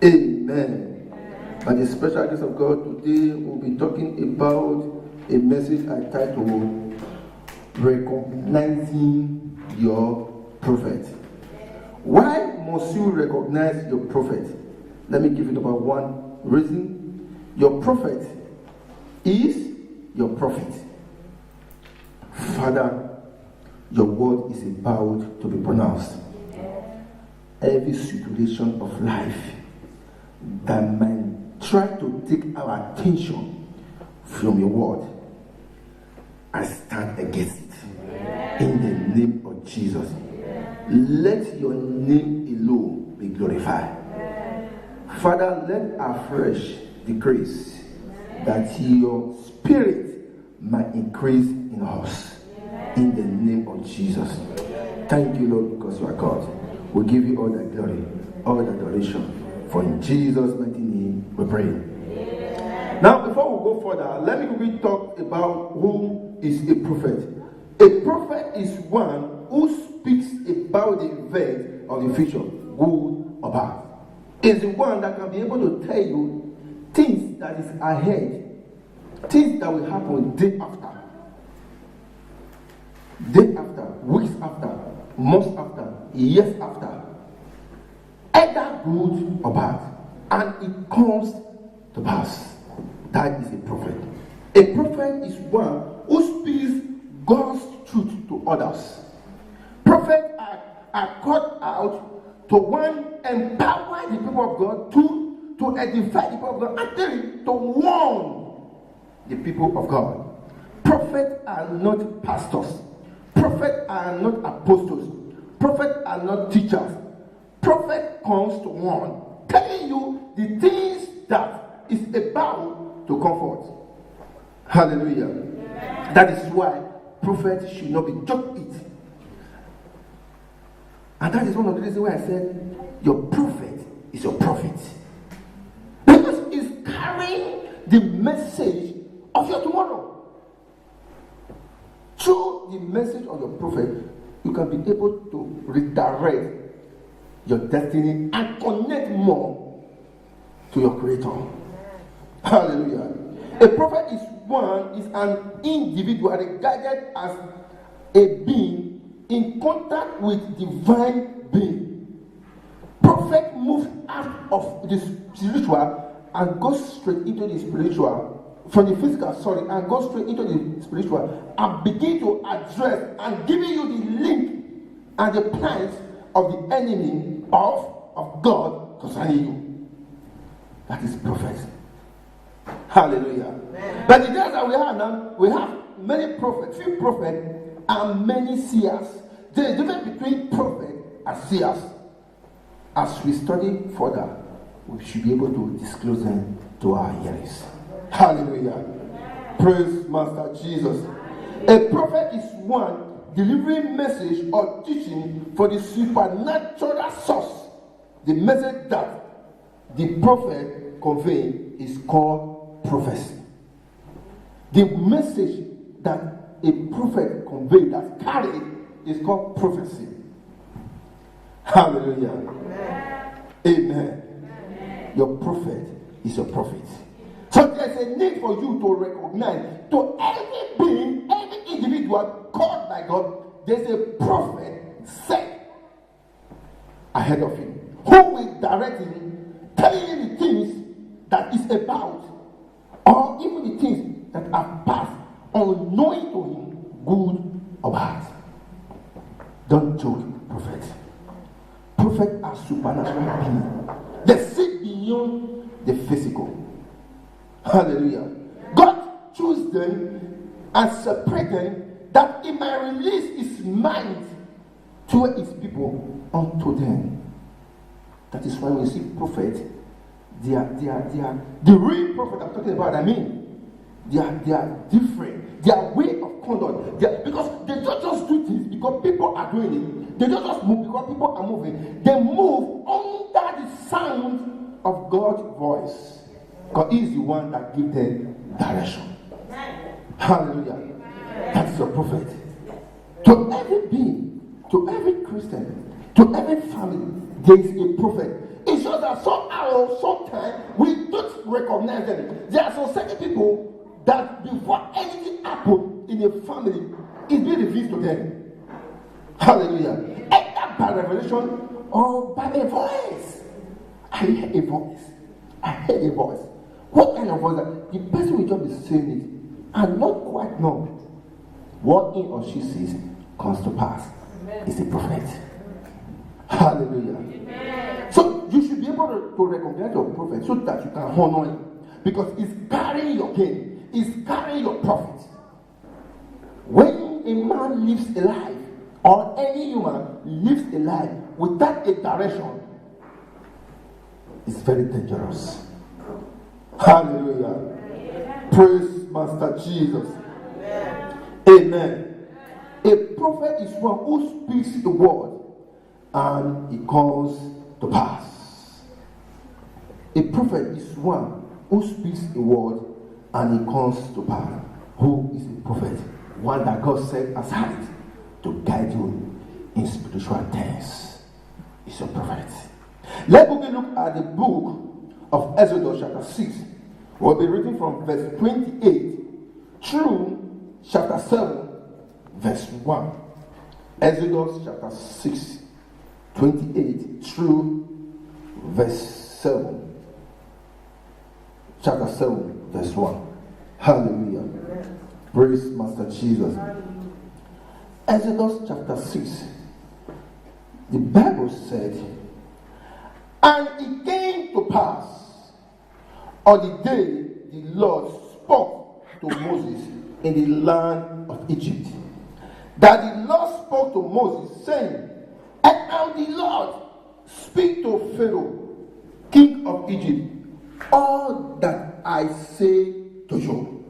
Amen. By the special grace of God, today we'll be talking about a message I titled Recognizing Your Prophet. Why must you recognize your prophet? Let me give you about one reason. Your prophet is your prophet. Father, your word is about to be pronounced. Every situation of life that might try to take our attention from your word, I stand against it. In the name of Jesus. Let your name alone be glorified. Father, let afresh the grace that your spirit might increase in us. In the name of Jesus. Thank you, Lord, because you are God. We give you all the glory, all the adoration. For in Jesus' mighty name we pray. Now, before we go further, let me quickly talk about who is a prophet. A prophet is one who speaks about the event of the future, good or bad. Is the one that can be able to tell you things that is ahead, things that will happen day after, weeks after, months after, years after, either good or bad, and it comes to pass. That is a prophet. A prophet is one who speaks God's truth to others. Prophets are called out to one, empower the people of God, two, to edify the people of God, and three, to warn the people of God. Prophets are not pastors. Prophets are not apostles. Prophets are not teachers. Prophet comes to warn, telling you the things that is about to come forth. Hallelujah. Yeah. That is why prophets should not be joked with. And that is one of the reasons why I said your prophet is your prophet. Because he's carrying the message of your tomorrow. Through the message of your prophet, you can be able to redirect your destiny and connect more to your creator. Hallelujah. A prophet is an individual regarded as a being in contact with divine being. Prophet moves out of the spiritual and goes straight into the spiritual, from the physical, and goes straight into the spiritual and begin to address and giving you the link and the plans of the enemy of God concerning you. That is prophet. Hallelujah. Amen. But the days that we have now, we have many prophets, few prophets, and many seers. There is a difference between prophet and seers. As we study further, we should be able to disclose them to our hearers. Hallelujah. Amen. Praise Master Jesus. A prophet is one delivering message or teaching for the supernatural source. The message that the prophet conveyed is called prophecy. The message that a prophet conveyed, that carried, is called prophecy. Hallelujah. Amen. Amen. Amen. Your prophet is your prophet. So there's a need for you to recognize, to every being, every individual called by God, there's a prophet set ahead of him, who will direct him, telling him the things that is about, or even the things that are past, unknowing to him, good or bad. Don't joke, prophets. Prophets are supernatural beings. They see beyond the physical. Hallelujah. God chose them and separate them that he might release his mind to his people unto them. That is why when you see prophets, they are the real prophet I'm talking about. They are different. Their way of conduct, because they don't just do things because people are doing it. They don't just move because people are moving. They move under the sound of God's voice. God is the one that gives them direction. Hallelujah. That's your prophet. To every being, to every Christian, to every family, there is a prophet. It shows that sometimes we don't recognize them. There are some certain people that before anything happens in a family, it's being revealed to them. Hallelujah. Either by revelation or by a voice. I heard a voice. I heard a voice. What kind of voice? The person will just be saying it and not quite know what he or she says comes to pass. Amen. It's a prophet. Hallelujah. Amen. So you should be able to recognize your prophet so that you can honor him, because it's carrying your gain, it's carrying your profit. When a man lives a life, or any human lives a life without a direction, it's very dangerous. Hallelujah. Amen. Praise Master Jesus. Amen. Amen. A prophet is one who speaks the word and it comes to pass. A prophet is one who speaks the word and it comes to pass. Who is a prophet? One that God set aside to guide you in spiritual things. Is a prophet. Let's look at the book of Exodus chapter 6. We'll be reading from verse 28 through chapter 7, verse 1. Exodus chapter 6, 28 through verse 7. Chapter 7, verse 1. Hallelujah. Praise Master Jesus. Exodus chapter 6. The Bible said, and it came to pass on the day the Lord spoke to Moses in the land of Egypt, that the Lord spoke to Moses, saying, I am the Lord, speak to Pharaoh, king of Egypt, all that I say to you.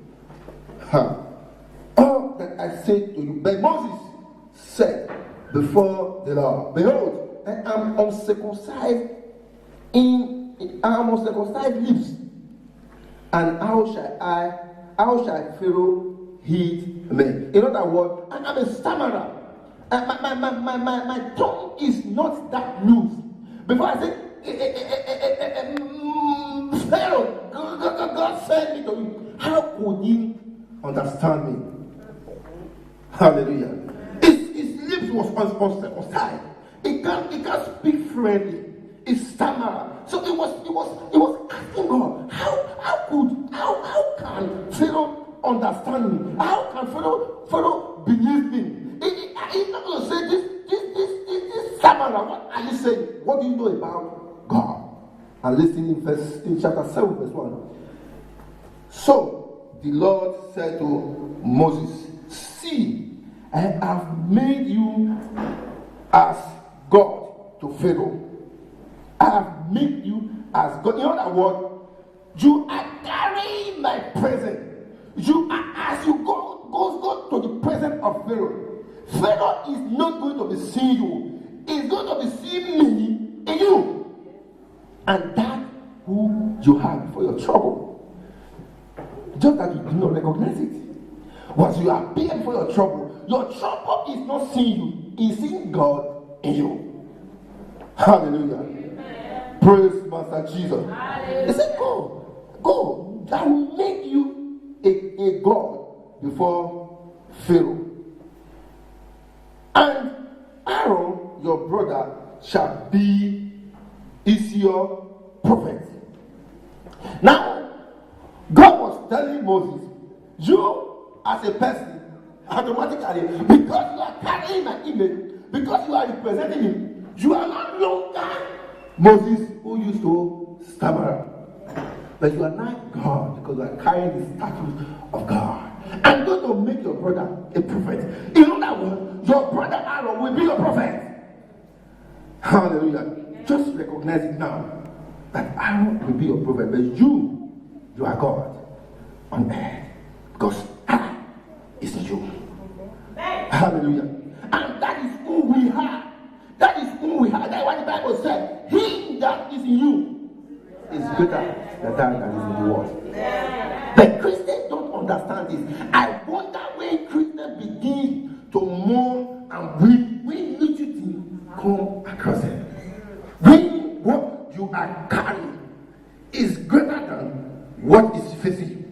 All that I say to you. But Moses said before the Lord, behold, I am uncircumcised lips, and how shall Pharaoh heed me? In other words, I am a stammerer. My tongue is not that loose. Before I say, Pharaoh, God sent me to you. How could he understand me? Hallelujah. His lips was uncircumcised. He can't speak fluently. It's stammerer. So it was asking God, how can Pharaoh understand me? How can Pharaoh believe me? He's not going to say this stammerer. What are you saying? What do you know about God? And listen in chapter 7, verse 1. So the Lord said to Moses, see, I have made you as God to Pharaoh. I have made you as God. In other words, you are carrying my presence. You are, as you go to the presence of Pharaoh. Pharaoh is not going to be seeing you. He's going to be seeing me in you. And that who you have for your trouble. Just that you do not recognize it. Once you appear for your trouble is not seeing you. It's seeing God in you. Hallelujah. Amen. Praise Master Jesus. Hallelujah. He said, go. I will make you a God before Pharaoh. And Aaron, your brother, shall be your prophet. Now, God was telling Moses, you as a person, automatically, because you are carrying my image, because you are representing him, you are no longer Moses who used to stammer. But you are not God, because you are carrying the status of God. I'm going to make your brother a prophet. In other words, your brother Aaron will be your prophet. Hallelujah. Just recognize it now, that Aaron will be your prophet, but you are God on earth, because I is you. Hallelujah. And that is who we are. That is who we are. That's what the Bible said. He that is in you is greater than that is in the world. But Christians don't understand this. I wonder when Christians begin to mourn and weep, we need you to come across it. When is greater than what is facing you.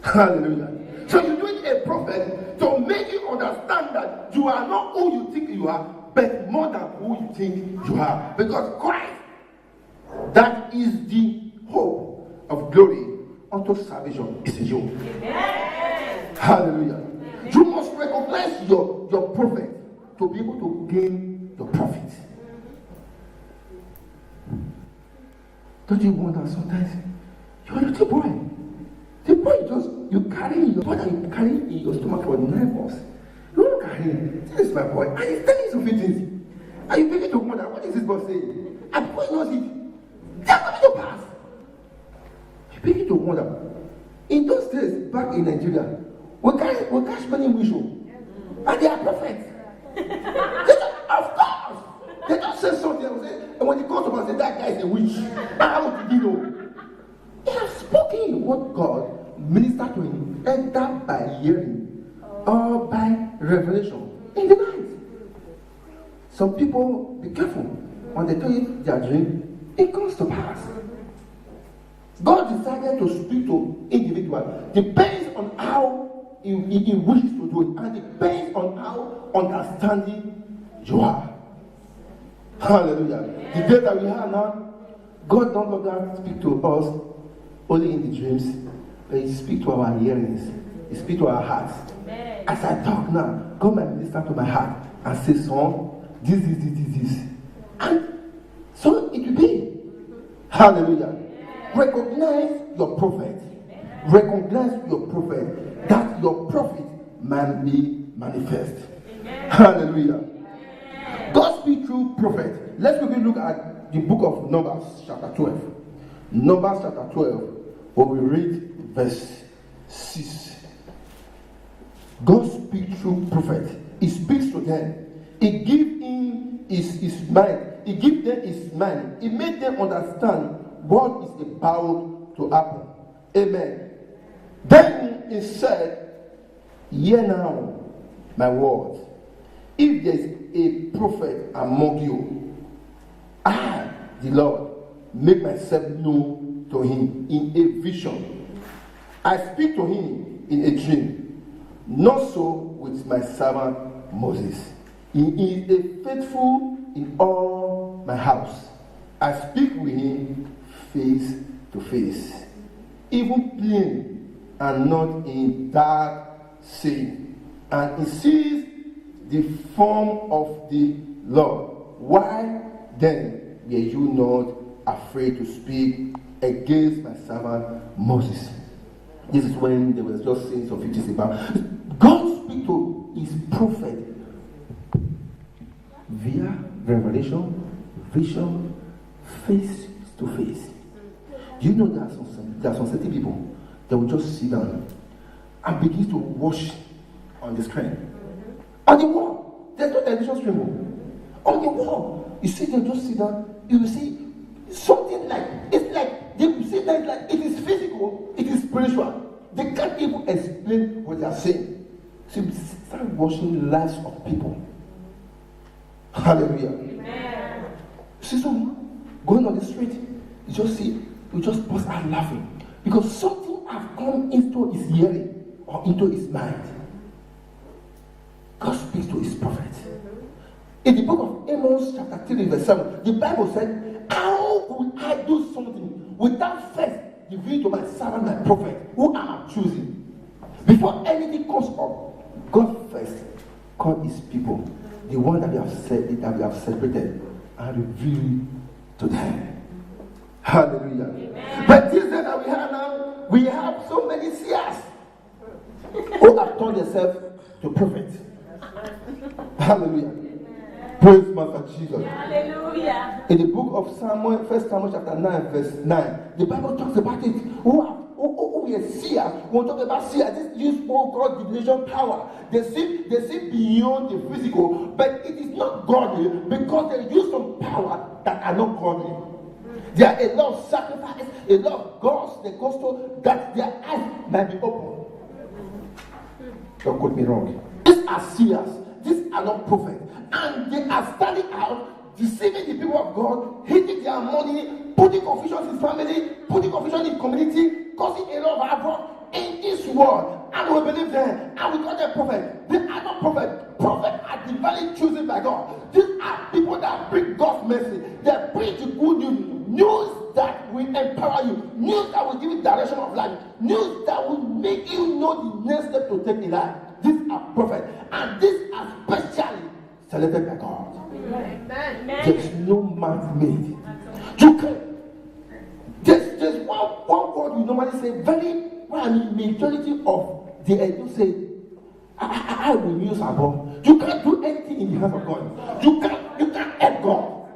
Hallelujah. So you need a prophet to make you understand that you are not who you think you are, but more than who you think you are. Because Christ, that is the hope of glory unto salvation, is in you. Amen. Hallelujah. Amen. You must recognize your prophet to be able to gain your profit. Don't you wonder sometimes you are not a boy? The boy you carry your boy and you carry in your stomach for 9 months. You don't carry him. This is my boy. And he's telling you some things. And you begin to wonder, what is this boy saying? And the boy knows it. They are coming to pass. You begin to wonder. In those days, back in Nigeria, we catch many wishes. And they are prophets. Of course. They just say something and when they come to us, say that guy is a witch. How did you know? He has spoken what God ministered to him, either by hearing or by revelation in the night. Some people, be careful. When they tell you their dream, it comes to pass. God decided to speak to individuals. Depends on how he wishes to do it, and depends on how understanding you are. Hallelujah. The day that we have now, God don't longer speak to us only in the dreams, but He speaks to our hearings. He speaks to our hearts. Amen. As I talk now, God might minister to my heart and say, son, this. And so it will be. Hallelujah. Recognize your prophet. Recognize your prophet, that your prophet might be manifest. Hallelujah. God speaks through prophet. Let's quickly look at the book of Numbers, chapter 12. Numbers chapter 12, where we read verse 6. God speaks through prophet. He speaks to them. He gives him his mind. He gives them his mind. He made them understand what is about to happen. Amen. Then he said, hear now my words. If there is a prophet among you, I, the Lord, make myself known to him in a vision. I speak to him in a dream. Not so with my servant Moses. He is a faithful in all my house. I speak with him face to face, even plain and not in dark saying. And he sees the form of the Lord. Why then were you not afraid to speak against my servant Moses? This is when there was just saying some things about God speak to his prophet via revelation, vision, face to face. Do you know there are some certain people that will just sit down and begin to watch on the screen? On the wall, there's no television screen. On the wall, you see them just sit down. You will see something like they will see that like it is physical, it is spiritual. They can't even explain what they are saying. So you start watching lives of people. Hallelujah. Amen. See someone going on the street, you just burst out laughing because something has come into his hearing or into his mind. God speaks to his prophet. In the book of Amos, chapter 3, verse 7, the Bible said, how could I do something without first revealing to my servant, my prophet, who I am choosing? Before anything comes up, God first called his people, the one that we have separated, and revealed to them. Hallelujah. Amen. But this day that we have now, we have so many seers who have turned themselves to prophets. Hallelujah. Amen. Praise Master Jesus. Hallelujah. In the book of Samuel, 1 Samuel chapter 9, verse 9, the Bible talks about it. Who is seer? When we talk about seer, this use what God divination power. They see beyond the physical, but it is not godly because they use some power that are not godly. There are a lot of sacrifice, a lot of gods they go to that their eyes might be open. Don't quote me wrong. These are seers. These are not prophets. And they are standing out deceiving the people of God, hiding their money, putting confusion in family, putting confusion in community, causing a lot of havoc in this world. And we believe them, and we call them prophets. They are not prophets. Prophets are divinely chosen by God. These are people that bring God's mercy. They bring the good news that will empower you, news that will give you direction of life, news that will make you know the next step to take in life. These are prophets, and these are specially selected by God. Amen. There's no man made. You can. There's one word we normally say. Majority of the do say, I will use above. You can't do anything in the hands of God. You can't help God.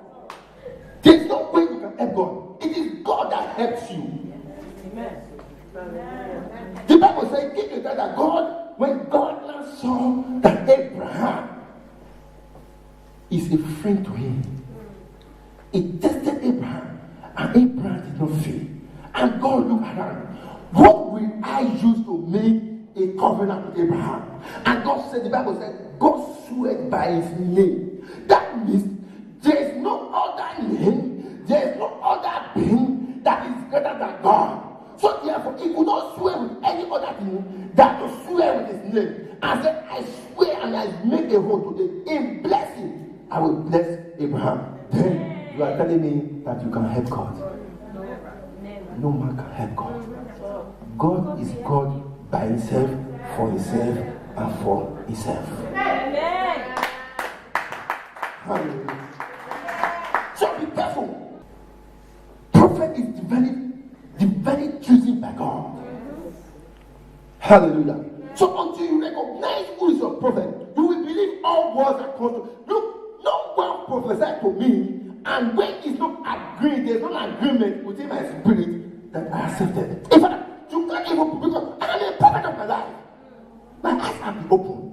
There's no way you can help God. It is God that helps you. Amen. The Bible says, give you that God, when God now saw that Abraham is a friend to him, he tested Abraham, and Abraham did not fail. And God looked around. What will I use to make a covenant with Abraham? And God said, the Bible said, God swore by his name. That means there is no other name, there is no other being that is greater than God. So therefore, he could not swear with any other thing than to swear with his name. And said, I swear and I make a vow today. In blessing, I will bless Abraham. Then you are telling me that you can help God. No man can help God. God is God by himself, for himself, and for himself. Amen. Hallelujah. So be careful. Prophet is divinely chosen by God. Hallelujah. So until you recognize who is your prophet, you will believe all words that come to. Look, no one prophesied to me, and when it's not agreed, there's no agreement within my spirit that I accepted. In fact, you can't even, because I am a prophet of my life. My eyes have been open.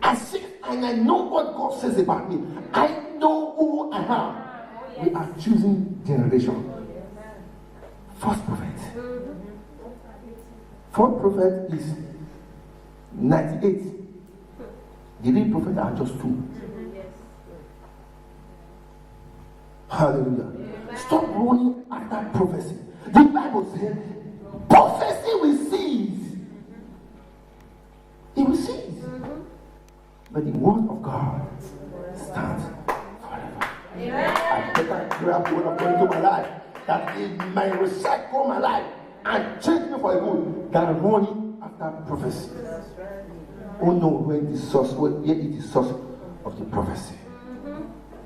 I see and I know what God says about me. I know who I am. We are choosing generation. First prophet. Fourth prophet is 98. The real prophet are just 2. Hallelujah. Stop running after prophecy. The Bible says prophecy will cease. It will cease. But the word of God stands forever. I better grab the word of God into my life, that it might recycle my life and change me for a good, than running after prophecy. Oh no, where is the source? Where is the source of the prophecy?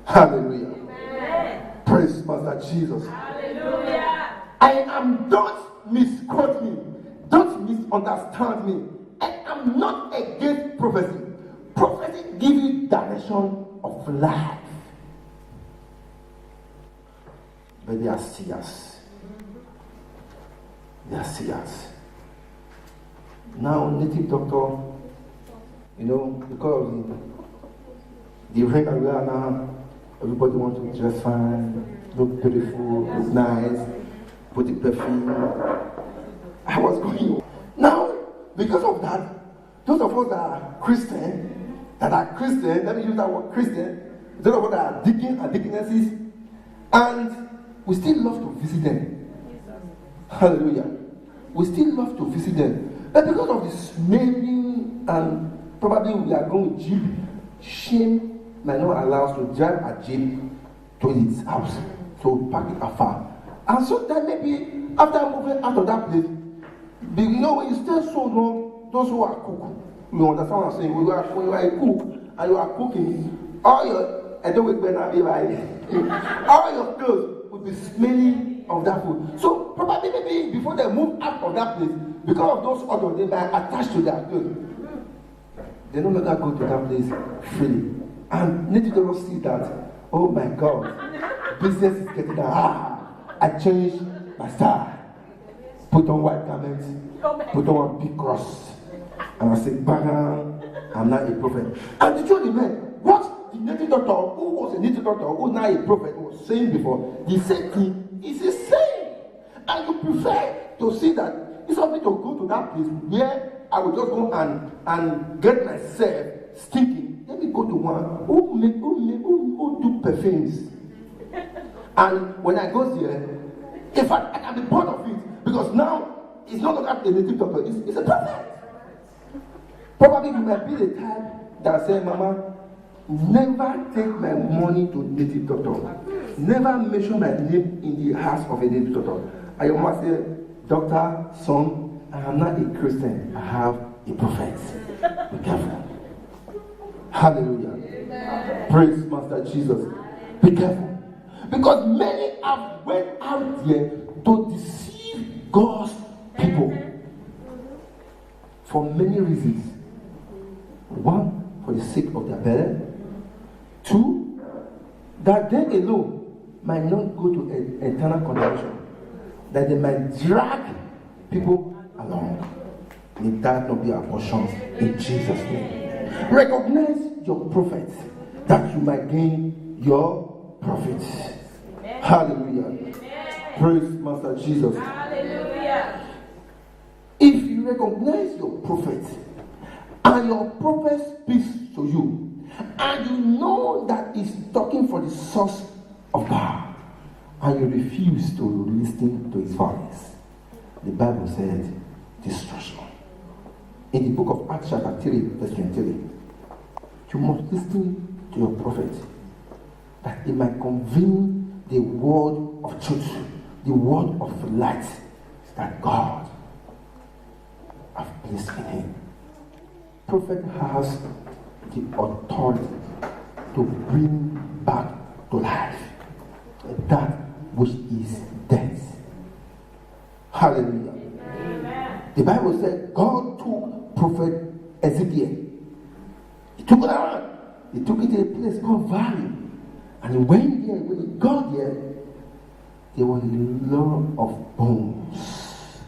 Hallelujah. Praise Master Jesus. Hallelujah. Don't misquote me. Don't misunderstand me. I am not against prophecy. Prophecy gives you direction of life. But they are seers. They are seers. Now, native doctor, because of the rank that we are now, everybody wants to dress fine, look beautiful, look nice, put the perfume. I was going. Now, because of that, those of us that are Christian, let me use that word Christian, those of us that are deacons and deaconesses, and we still love to visit them. Hallelujah. We still love to visit them. But because of the smelling, and probably we are going with jeep, shame might not allow us to drive a jeep to his house, so park it afar. And so then maybe after moving out of that place, when you stay so long, those who are cook, you understand what I'm saying? When you are a cook and you are cooking, all your all your clothes will be smelling of that food. So probably maybe before they move out of that place, because of those odors, they might attach to their clothes. They no longer go to that place freely. And native doctors see that, oh my God, business is getting down. I changed my style. Put on white garments, put on a big cross. And I said, bang, I'm not a prophet. And the truth remains, what the native doctor, who was a native doctor, who now a prophet, was saying before, the same thing is the same. And you prefer to see that it's something to go to that place where I will just go and get myself stinking. Let me go to one who do perfumes. And when I go there, in fact, I can be proud of it because now it's not longer a native doctor, it's a prophet. Probably you might be the type that say, Mama, never take my money to native doctor. Never mention my name in the house of a native doctor. I almost say, Doctor, son, I am not a Christian. I have a prophet. Be careful. Hallelujah. Amen. Praise Master Jesus. Be careful. Because many have went out there to deceive God's people for many reasons. One, for the sake of their belly. Two, that they alone might not go to eternal condemnation. That they might drag people along. May that not be our portion in Jesus' name. Recognize your prophets that you might gain your profits. Amen. Hallelujah. Amen. Praise Master Jesus. Hallelujah. If you recognize your prophets and your prophet speaks to you and you know that he's talking for the source of God and you refuse to listen to his voice, the Bible said destruction. In the book of Acts chapter 3 verse 23, you must listen to your prophet that he might convey the word of truth, the word of light that God has placed in him. Prophet has the authority to bring back to life that which is dead. Hallelujah. Amen. The Bible said God took prophet Ezekiel. He took it around. He took it to a place called Valley. And he went there. When he got there, there was a lot of bones.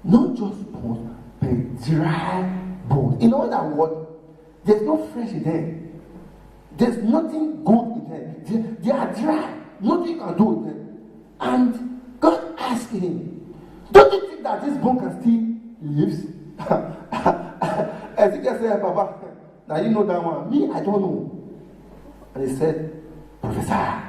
Not just bones, but dry bones. In other words, there's no flesh in them. There's nothing good in them. They are dry. Nothing you can do with them. And God asked him, don't you think that this bone can still live? Ezekiel said, Baba, now you know that one. Me, I don't know. And he said, prophesy.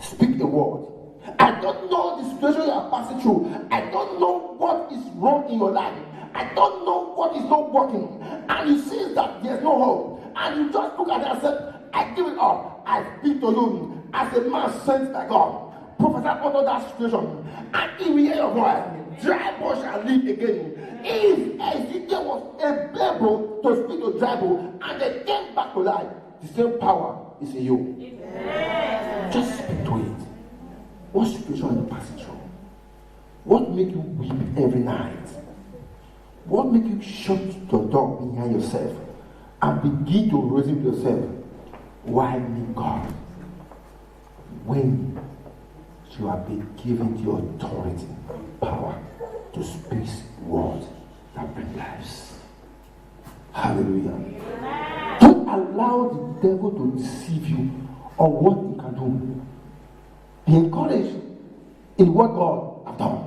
Speak a word. I don't know the situation you are passing through. I don't know what is wrong in your life. I don't know what is not working. And you see that there's no hope. And you just look at it and say, I give it up. I speak to you as a man sent by God. Prophesy under that situation. And if we hear your voice, dry bones shall live again. If Ezekiel was able to speak to dry bones and they came back to life, the same power is in you. Amen. Just speak to it. What situation are you passing through? What makes you weep every night? What makes you shut your door behind yourself and begin to reason with yourself? Why me, God? When you have been given the authority, power to speak words that bring lives. Hallelujah. Amen. Don't allow the devil to deceive you on what you can do. Be encouraged in what God has done.